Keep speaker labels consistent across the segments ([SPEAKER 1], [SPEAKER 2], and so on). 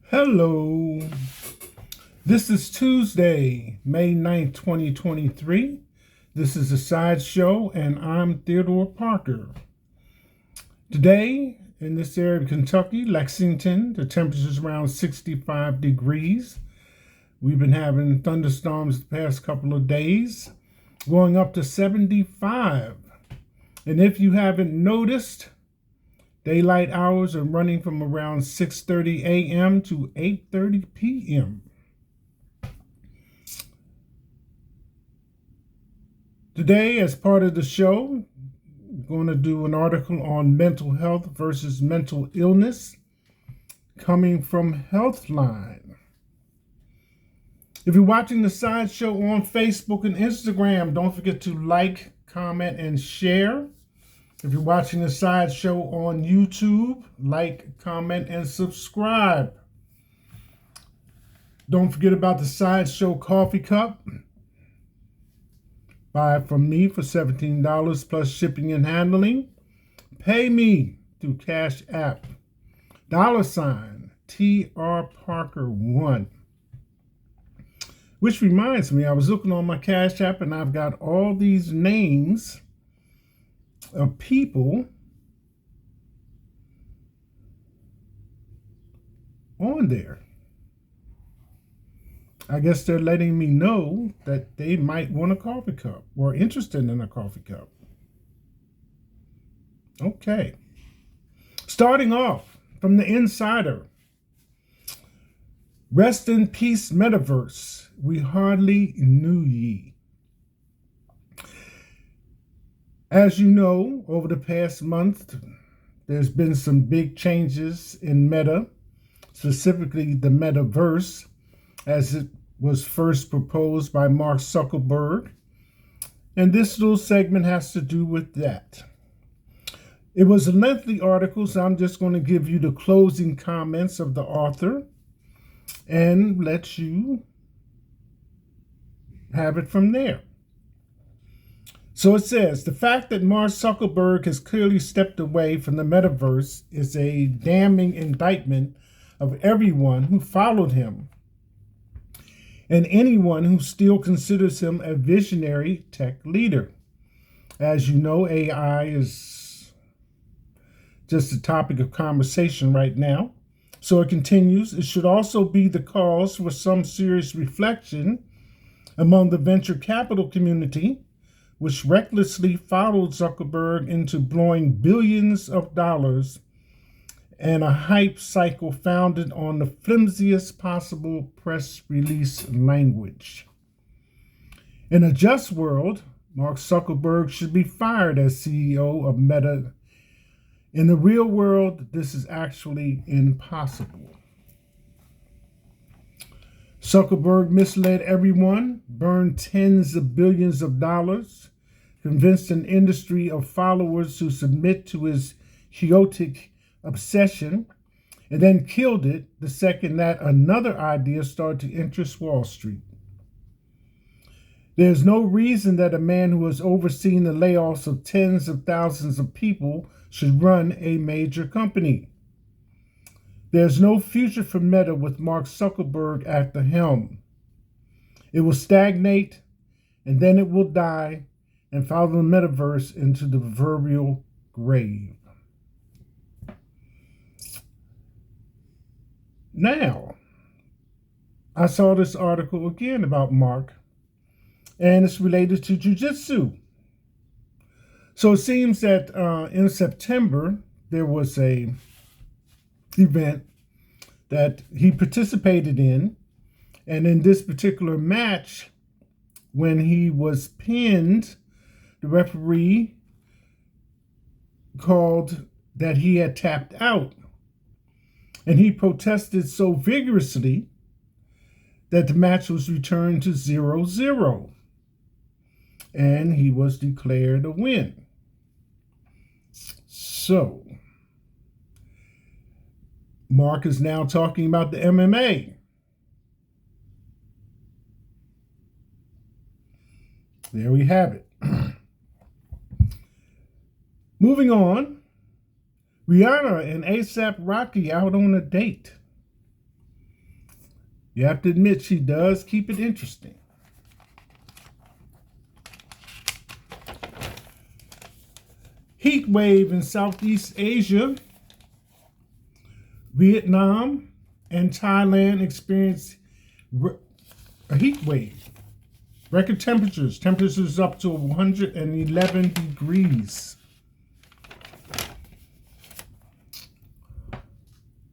[SPEAKER 1] Hello. This is Tuesday, May 9th, 2023. This is a sideshow, and I'm Theodore Parker. Today, in this area of Kentucky, Lexington, the temperature is around 65 degrees. We've been having thunderstorms the past couple of days, going up to 75. And if you haven't noticed, daylight hours are running from around 6:30 a.m. to 8:30 p.m. Today, as part of the show, we're going to do an article on mental health versus mental illness coming from Healthline. If you're watching the sideshow on Facebook and Instagram, don't forget to like, comment, and share. If you're watching the sideshow on YouTube, like, comment, and subscribe. Don't forget about the sideshow coffee cup. Buy it from me for $17 plus shipping and handling. Pay me through Cash App. $TR Parker 1. Which reminds me, I was looking on my Cash App and I've got all these names of people on there. I guess they're letting me know that they might want a coffee cup or interested in a coffee cup. Okay. Starting off from the insider. Rest in peace, Metaverse. We hardly knew ye. As you know, over the past month, there's been some big changes in Meta, specifically the Metaverse, as it was first proposed by Mark Zuckerberg. And this little segment has to do with that. It was a lengthy article, so I'm just going to give you the closing comments of the author and let you have it from there. So it says, the fact that Mark Zuckerberg has clearly stepped away from the metaverse is a damning indictment of everyone who followed him and anyone who still considers him a visionary tech leader. As you know, AI is just a topic of conversation right now. So it continues, it should also be the cause for some serious reflection among the venture capital community, which recklessly followed Zuckerberg into blowing billions of dollars and a hype cycle founded on the flimsiest possible press release language. In a just world, Mark Zuckerberg should be fired as CEO of Meta. In the real world, this is actually impossible. Zuckerberg misled everyone, burned tens of billions of dollars, convinced an industry of followers to submit to his chaotic obsession, and then killed it the second that another idea started to interest Wall Street. There's no reason that a man who has overseen the layoffs of tens of thousands of people should run a major company. There's no future for Meta with Mark Zuckerberg at the helm. It will stagnate, and then it will die and follow the metaverse into the proverbial grave. Now, I saw this article again about Mark, and it's related to jiu-jitsu. So it seems that in September, there was a event that he participated in. And in this particular match, when he was pinned, the referee called that he had tapped out. And he protested so vigorously that the match was returned to 0-0. And he was declared a win. So, Mark is now talking about the MMA. There we have it. Moving on, Rihanna and A$AP Rocky out on a date. You have to admit she does keep it interesting. Heat wave in Southeast Asia. Vietnam and Thailand experienced a heat wave. Record temperatures up to 111 degrees.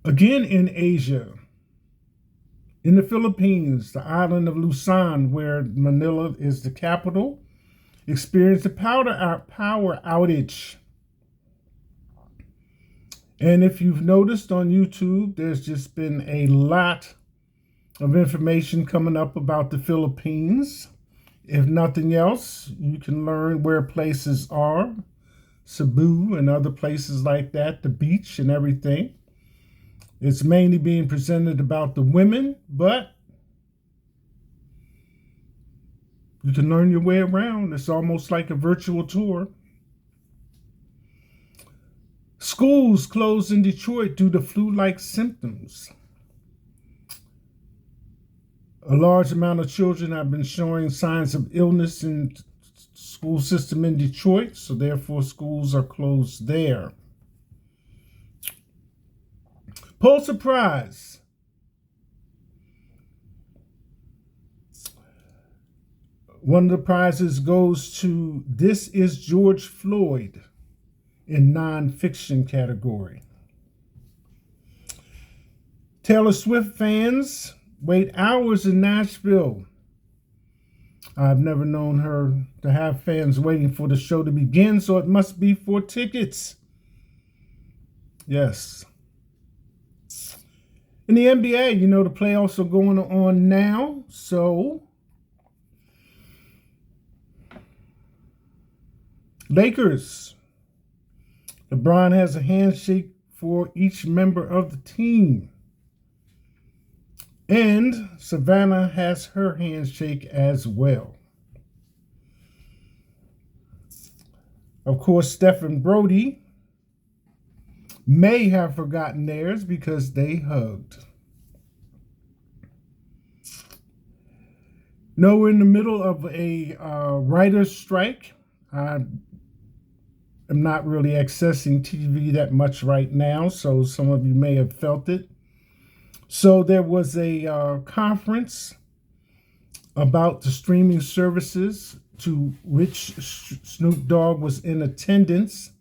[SPEAKER 1] Again in Asia, in the Philippines, the island of Luzon, where Manila is the capital, experienced a power outage. And if you've noticed on YouTube, there's just been a lot of information coming up about the Philippines. If nothing else, you can learn where places are, Cebu and other places like that, the beach and everything. It's mainly being presented about the women, but you can learn your way around. It's almost like a virtual tour. Schools closed in Detroit due to flu-like symptoms. A large amount of children have been showing signs of illness in the school system in Detroit, so therefore schools are closed there. Pulitzer Prize. One of the prizes goes to This Is George Floyd in nonfiction category. Taylor Swift fans wait hours in Nashville. I've never known her to have fans waiting for the show to begin, so it must be for tickets. Yes. In the NBA, the playoffs are going on now, so Lakers. LeBron has a handshake for each member of the team. And Savannah has her handshake as well. Of course, Steph and Brody may have forgotten theirs because they hugged. No, we're in the middle of a writer's strike. I am not really accessing TV that much right now, so some of you may have felt it. So there was a conference about the streaming services to which Snoop Dogg was in attendance.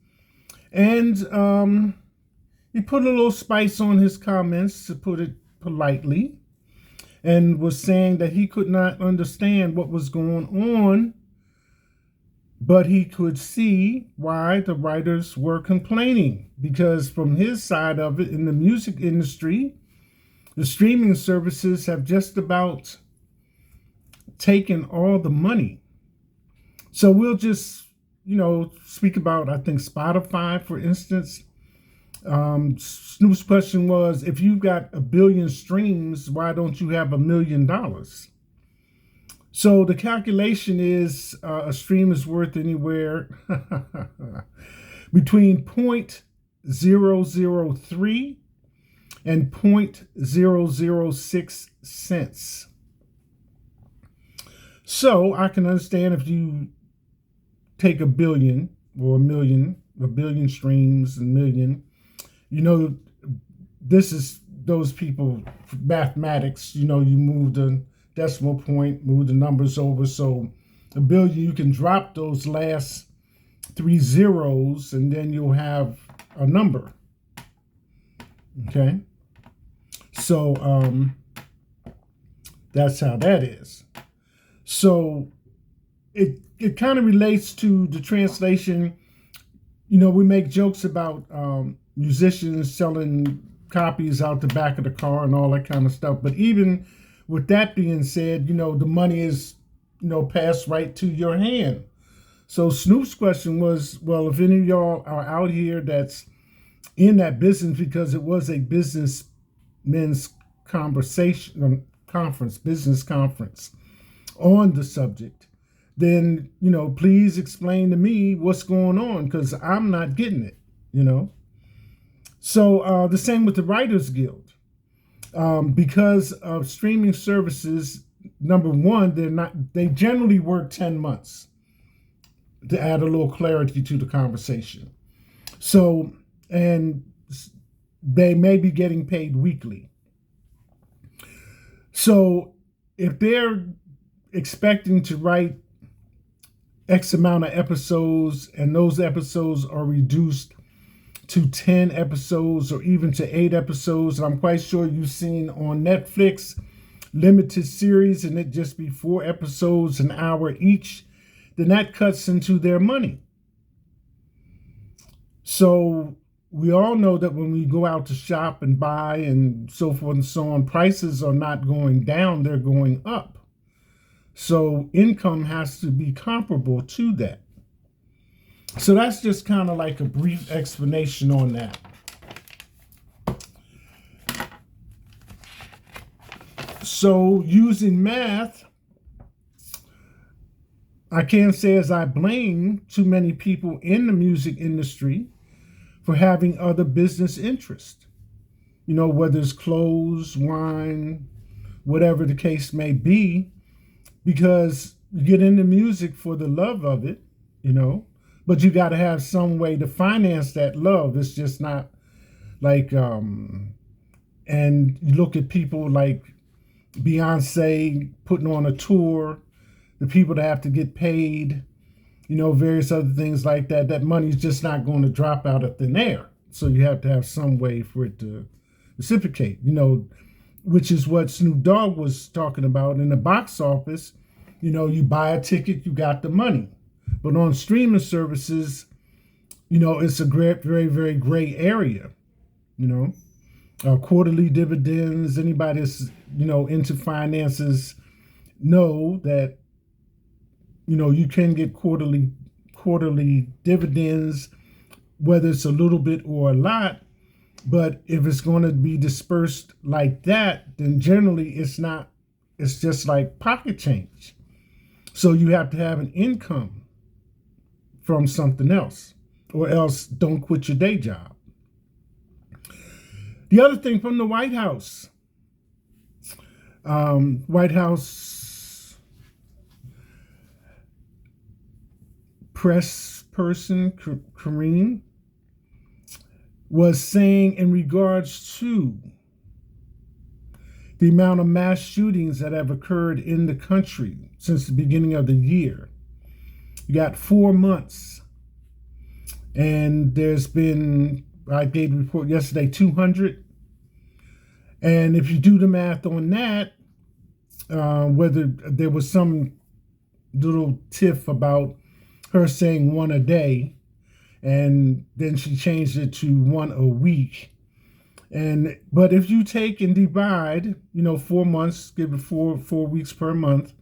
[SPEAKER 1] And he put a little spice on his comments, to put it politely, and was saying that he could not understand what was going on, but he could see why the writers were complaining. Because from his side of it, in the music industry, the streaming services have just about taken all the money. So we'll just, speak about, I think, Spotify, for instance. Snoop's question was, if you've got 1 billion streams, why don't you have $1 million? So the calculation is a stream is worth anywhere between 0.003 and 0.006 cents. So I can understand if you take 1 billion or 1 million, 1 billion streams, 1 million, this is those people, mathematics, you move the decimal point, move the numbers over. So 1 billion, you can drop those last 3 zeros and then you'll have a number. Okay. So that's how that is. So it kind of relates to the translation. We make jokes about musicians selling copies out the back of the car and all that kind of stuff. But even with that being said, the money is, passed right to your hand. So Snoop's question was, well, if any of y'all are out here that's in that business, because it was a business men's business conference on the subject, then, please explain to me what's going on, because I'm not getting it, So the same with the Writers Guild. Because of streaming services, number one, they generally work 10 months, to add a little clarity to the conversation. So, and they may be getting paid weekly. So if they're expecting to write X amount of episodes and those episodes are reduced to 10 episodes or even to 8 episodes, and I'm quite sure you've seen on Netflix limited series and it just be 4 episodes an hour each, then that cuts into their money. So we all know that when we go out to shop and buy and so forth and so on, prices are not going down, they're going up. So income has to be comparable to that. So that's just kind of like a brief explanation on that. So using math, I can't say as I blame too many people in the music industry for having other business interests. You know, whether it's clothes, wine, whatever the case may be, because you get into music for the love of it, you know, but you got to have some way to finance that love. It's just not like, and you look at people like Beyonce putting on a tour, the people that have to get paid, you know, various other things like that. That money's just not going to drop out of thin air. So you have to have some way for it to reciprocate, you know, which is what Snoop Dogg was talking about in the box office. You know, you buy a ticket, you got the money. But on streaming services, you know, it's a great, very, very gray area, you know. Quarterly dividends, anybody that's, you know, into finances know that, you know, you can get quarterly dividends, whether it's a little bit or a lot. But if it's going to be dispersed like that, then generally it's just like pocket change. So you have to have an income from something else, or else don't quit your day job. The other thing from the White House, White House press person Karine was saying in regards to the amount of mass shootings that have occurred in the country since the beginning of the year. You got 4 months, and there's been, I gave a report yesterday, 200. And if you do the math on that, whether there was some little tiff about her saying 1 a day, and then she changed it to 1 a week. But if you take and divide, you know, 4 months, give it 4 weeks per month,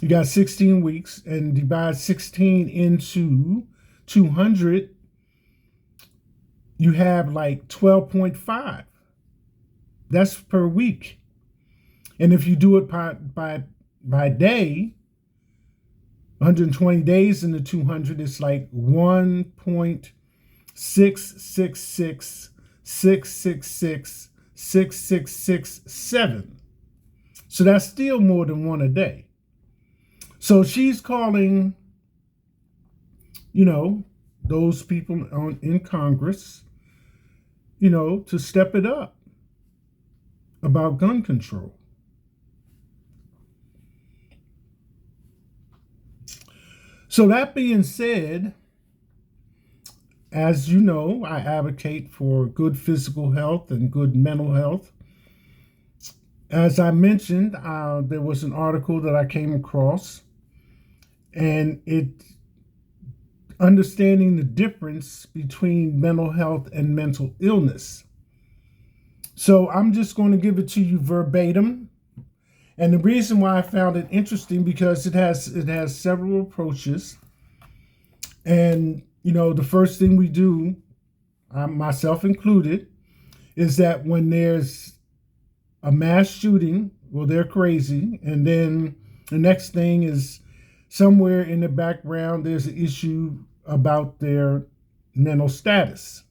[SPEAKER 1] you got 16 weeks, and divide 16 into 200, you have like 12.5. That's per week. And if you do it by day, 120 days into 200, it's like 1.666666667. So that's still more than 1 a day. So she's calling, you know, those people in Congress, you know, to step it up about gun control. So that being said, as you know, I advocate for good physical health and good mental health. As I mentioned, there was an article that I came across, and understanding the difference between mental health and mental illness. So I'm just going to give it to you verbatim. And the reason why I found it interesting, because it has several approaches. And, you know, the first thing we do, myself included, is that when there's a mass shooting, well, they're crazy. And then the next thing is somewhere in the background, there's an issue about their mental status.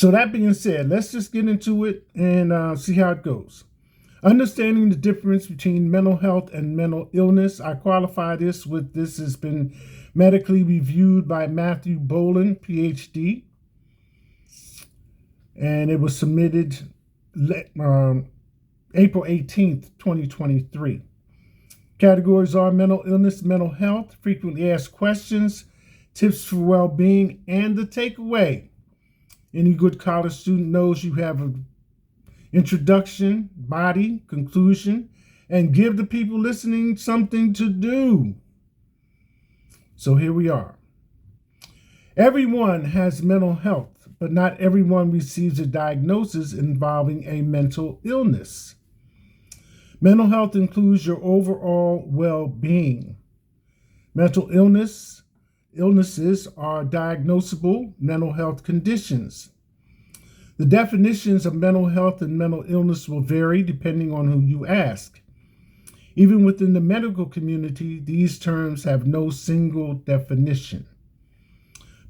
[SPEAKER 1] So that being said, let's just get into it and see how it goes. Understanding the difference between mental health and mental illness. I qualify this with this has been medically reviewed by Matthew Boland, PhD, and it was submitted April 18th, 2023. Categories are mental illness, mental health, frequently asked questions, tips for well-being, and the takeaway. Any good college student knows you have an introduction, body, conclusion, and give the people listening something to do. So here we are. Everyone has mental health, but not everyone receives a diagnosis involving a mental illness. Mental health includes your overall well-being. Mental illnesses are diagnosable mental health conditions. The definitions of mental health and mental illness will vary depending on who you ask. Even within the medical community, these terms have no single definition.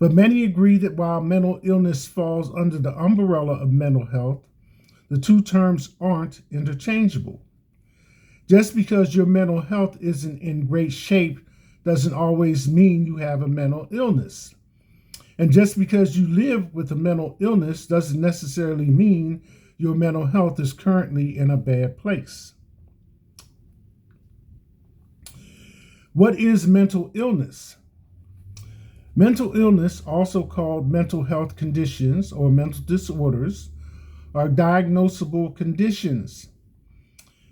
[SPEAKER 1] But many agree that while mental illness falls under the umbrella of mental health, the two terms aren't interchangeable. Just because your mental health isn't in great shape doesn't always mean you have a mental illness. And just because you live with a mental illness doesn't necessarily mean your mental health is currently in a bad place. What is mental illness? Mental illness, also called mental health conditions or mental disorders, are diagnosable conditions.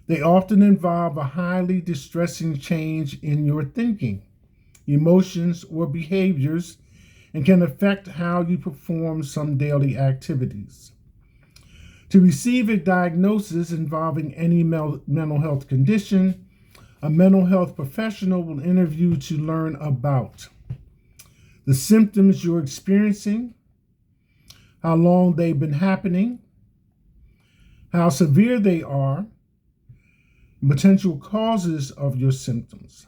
[SPEAKER 1] They often involve a highly distressing change in your thinking, emotions, or behaviors, and can affect how you perform some daily activities. To receive a diagnosis involving any mental health condition, a mental health professional will interview to learn about the symptoms you're experiencing, how long they've been happening, how severe they are, and potential causes of your symptoms.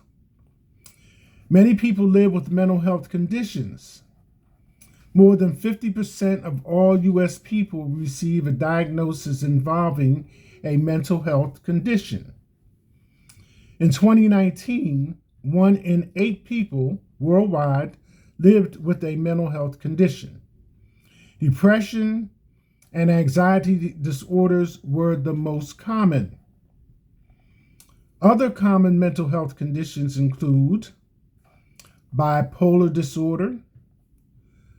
[SPEAKER 1] Many people live with mental health conditions. More than 50% of all U.S. people receive a diagnosis involving a mental health condition. In 2019, 1 in 8 people worldwide lived with a mental health condition. Depression and anxiety disorders were the most common. Other common mental health conditions include bipolar disorder,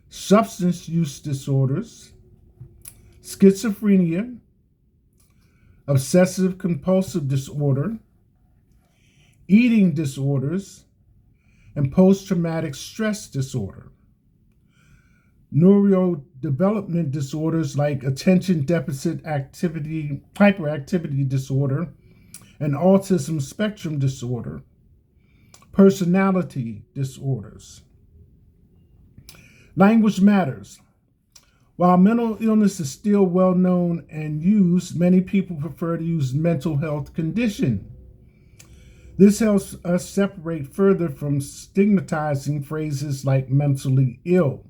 [SPEAKER 1] substance use disorders, schizophrenia, obsessive compulsive disorder, eating disorders, and post-traumatic stress disorder. Neurodevelopment disorders like attention deficit hyperactivity disorder and autism spectrum disorder, personality disorders. Language matters. While mental illness is still well known and used, many people prefer to use mental health condition. This helps us separate further from stigmatizing phrases like mentally ill.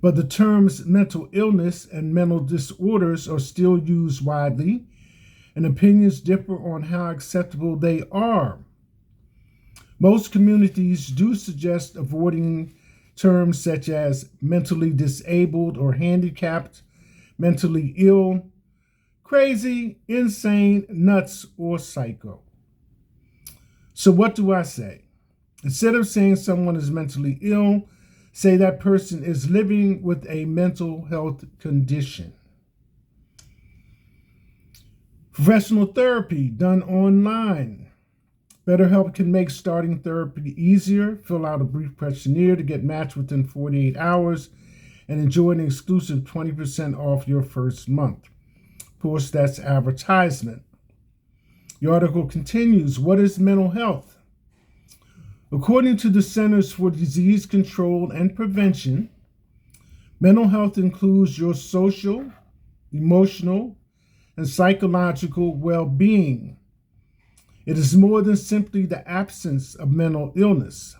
[SPEAKER 1] But the terms mental illness and mental disorders are still used widely, and opinions differ on how acceptable they are. Most communities do suggest avoiding terms such as mentally disabled or handicapped, mentally ill, crazy, insane, nuts, or psycho. So what do I say? Instead of saying someone is mentally ill, say that person is living with a mental health condition. Professional therapy done online. BetterHelp can make starting therapy easier. Fill out a brief questionnaire to get matched within 48 hours and enjoy an exclusive 20% off your first month. Of course, that's advertisement. The article continues, what is mental health? According to the Centers for Disease Control and Prevention, mental health includes your social, emotional, and psychological well-being. It is more than simply the absence of mental illness.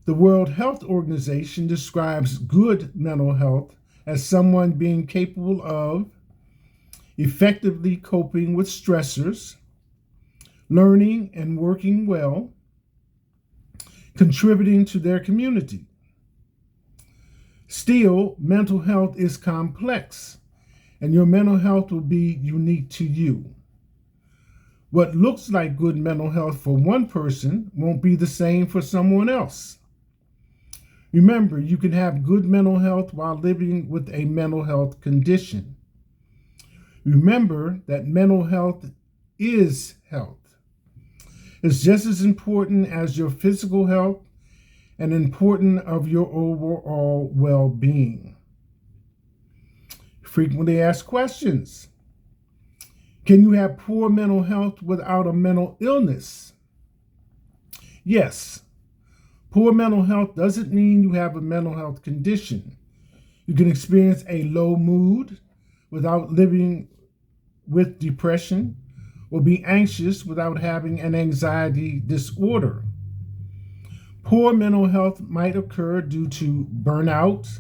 [SPEAKER 1] The World Health Organization describes good mental health as someone being capable of effectively coping with stressors, learning and working well, contributing to their community. Still, mental health is complex, and your mental health will be unique to you. What looks like good mental health for one person won't be the same for someone else. Remember, you can have good mental health while living with a mental health condition. Remember that mental health is health. It's just as important as your physical health and important of your overall well-being. Frequently asked questions. Can you have poor mental health without a mental illness? Yes. Poor mental health doesn't mean you have a mental health condition. You can experience a low mood without living with depression, or be anxious without having an anxiety disorder. Poor mental health might occur due to burnout,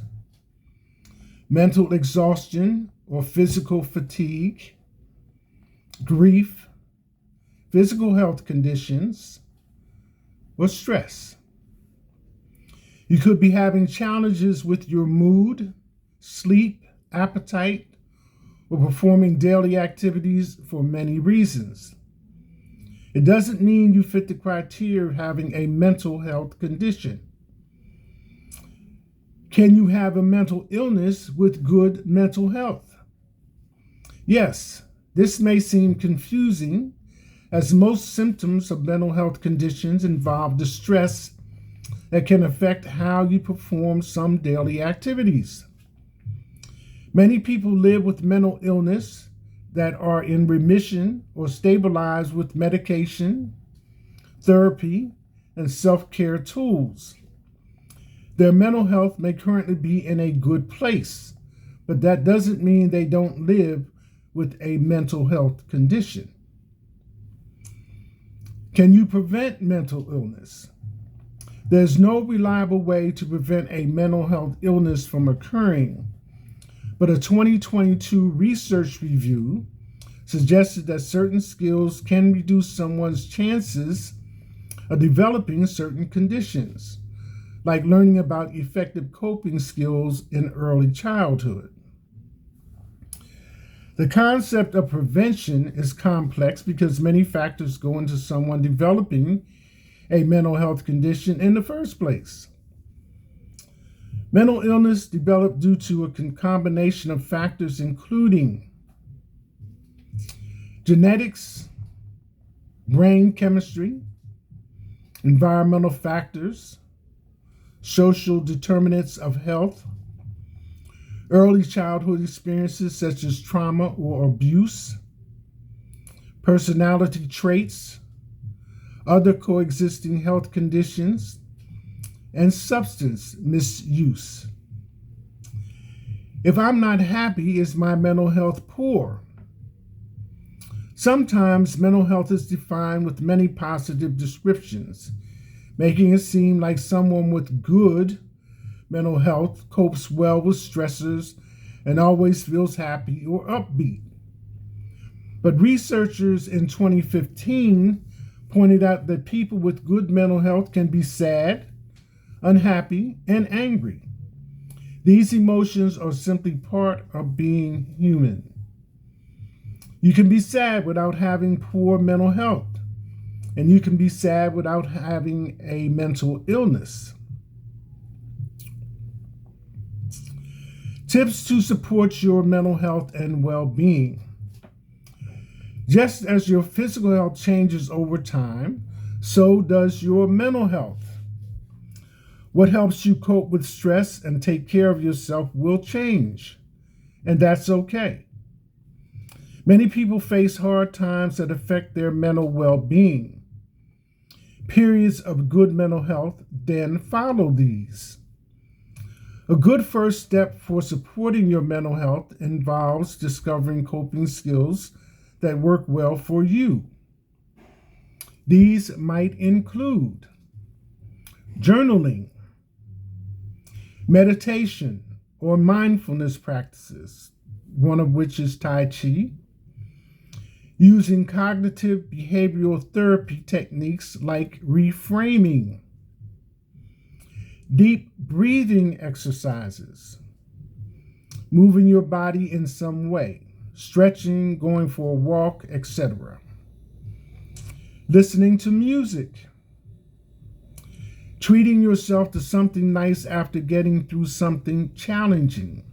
[SPEAKER 1] mental exhaustion or physical fatigue, grief, physical health conditions, or stress. You could be having challenges with your mood, sleep, appetite, or performing daily activities for many reasons. It doesn't mean you fit the criteria of having a mental health condition. Can you have a mental illness with good mental health? Yes, this may seem confusing, as most symptoms of mental health conditions involve distress that can affect how you perform some daily activities. Many people live with mental illness that are in remission or stabilized with medication, therapy, and self-care tools. Their mental health may currently be in a good place, but that doesn't mean they don't live with a mental health condition. Can you prevent mental illness? There's no reliable way to prevent a mental health illness from occurring, but a 2022 research review suggested that certain skills can reduce someone's chances of developing certain conditions, like learning about effective coping skills in early childhood. The concept of prevention is complex because many factors go into someone developing a mental health condition in the first place. Mental illness developed due to a combination of factors including genetics, brain chemistry, environmental factors, social determinants of health, early childhood experiences such as trauma or abuse, personality traits, other coexisting health conditions, and substance misuse. If I'm not happy, is my mental health poor? Sometimes mental health is defined with many positive descriptions, making it seem like someone with good mental health copes well with stressors and always feels happy or upbeat. But researchers in 2015 pointed out that people with good mental health can be sad, unhappy, and angry. These emotions are simply part of being human. You can be sad without having poor mental health, and you can be sad without having a mental illness. Tips to support your mental health and well-being. Just as your physical health changes over time, so does your mental health. What helps you cope with stress and take care of yourself will change, and that's okay. Many people face hard times that affect their mental well-being. Periods of good mental health then follow these. A good first step for supporting your mental health involves discovering coping skills that work well for you. These might include journaling, meditation or mindfulness practices, one of which is Tai Chi, using cognitive behavioral therapy techniques like reframing, deep breathing exercises, moving your body in some way, stretching, going for a walk, etc. Listening to music, treating yourself to something nice after getting through something challenging,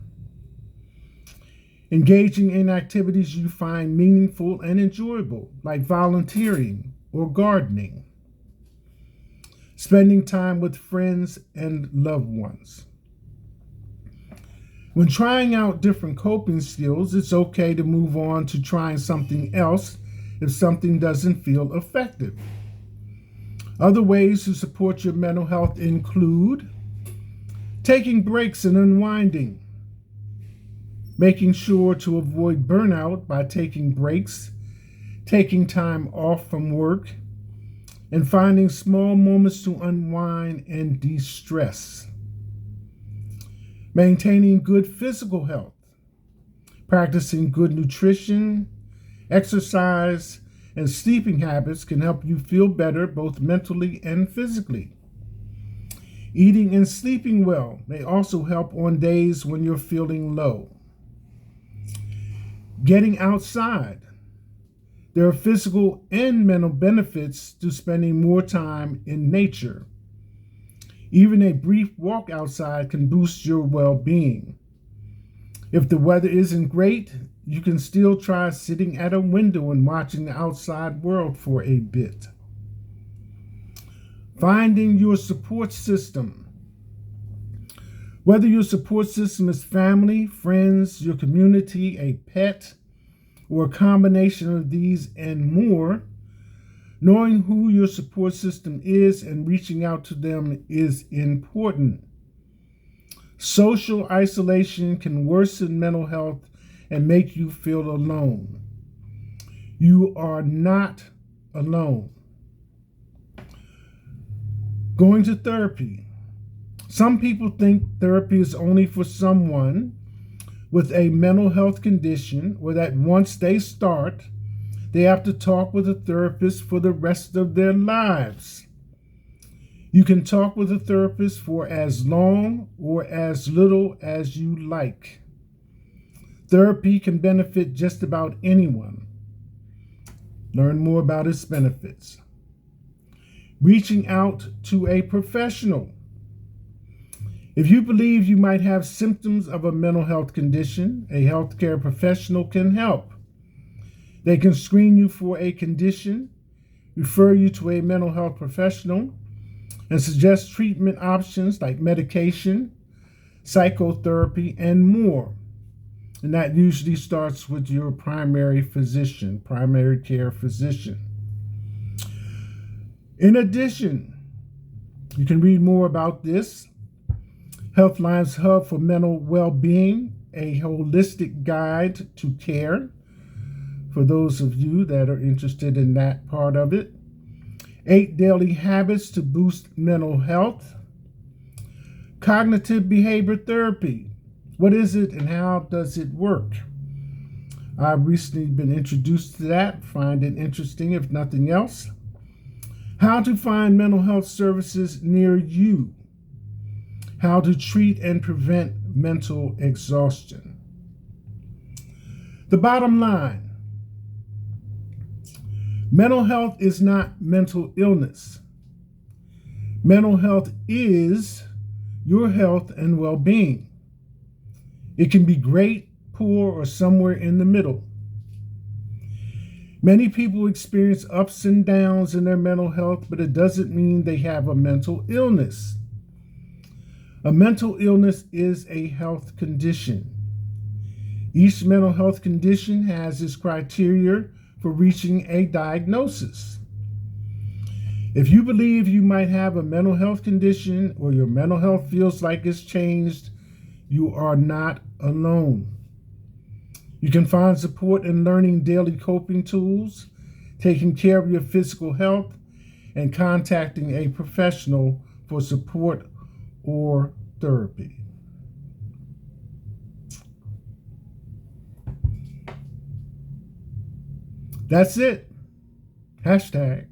[SPEAKER 1] engaging in activities you find meaningful and enjoyable, like volunteering or gardening, spending time with friends and loved ones. When trying out different coping skills, it's okay to move on to trying something else if something doesn't feel effective. Other ways to support your mental health include taking breaks and unwinding, making sure to avoid burnout by taking breaks, taking time off from work, and finding small moments to unwind and de-stress. Maintaining good physical health, practicing good nutrition, exercise, and sleeping habits can help you feel better both mentally and physically. Eating and sleeping well may also help on days when you're feeling low. Getting outside. There are physical and mental benefits to spending more time in nature. Even a brief walk outside can boost your well-being. If the weather isn't great, you can still try sitting at a window and watching the outside world for a bit. Finding your support system. Whether your support system is family, friends, your community, a pet, or a combination of these and more, knowing who your support system is and reaching out to them is important. Social isolation can worsen mental health and make you feel alone. You are not alone. Going to therapy. Some people think therapy is only for someone with a mental health condition, or that once they start, they have to talk with a therapist for the rest of their lives. You can talk with a therapist for as long or as little as you like. Therapy can benefit just about anyone. Learn more about its benefits. Reaching out to a professional. If you believe you might have symptoms of a mental health condition, a healthcare professional can help. They can screen you for a condition, refer you to a mental health professional, and suggest treatment options like medication, psychotherapy, and more. And that usually starts with your primary care physician. In addition, you can read more about this. Healthline's Hub for Mental Well-Being, a holistic guide to care, for those of you that are interested in that part of it. 8 daily habits to boost mental health. Cognitive behavior therapy. What is it and how does it work? I've recently been introduced to that. Find it interesting if nothing else. How to find mental health services near you. How to treat and prevent mental exhaustion. The bottom line. Mental health is not mental illness. Mental health is your health and well-being. It can be great, poor, or somewhere in the middle. Many people experience ups and downs in their mental health, but it doesn't mean they have a mental illness. A mental illness is a health condition. Each mental health condition has its criteria for reaching a diagnosis. If you believe you might have a mental health condition or your mental health feels like it's changed, you are not alone. You can find support in learning daily coping tools, taking care of your physical health, and contacting a professional for support or therapy. That's it. Hashtag.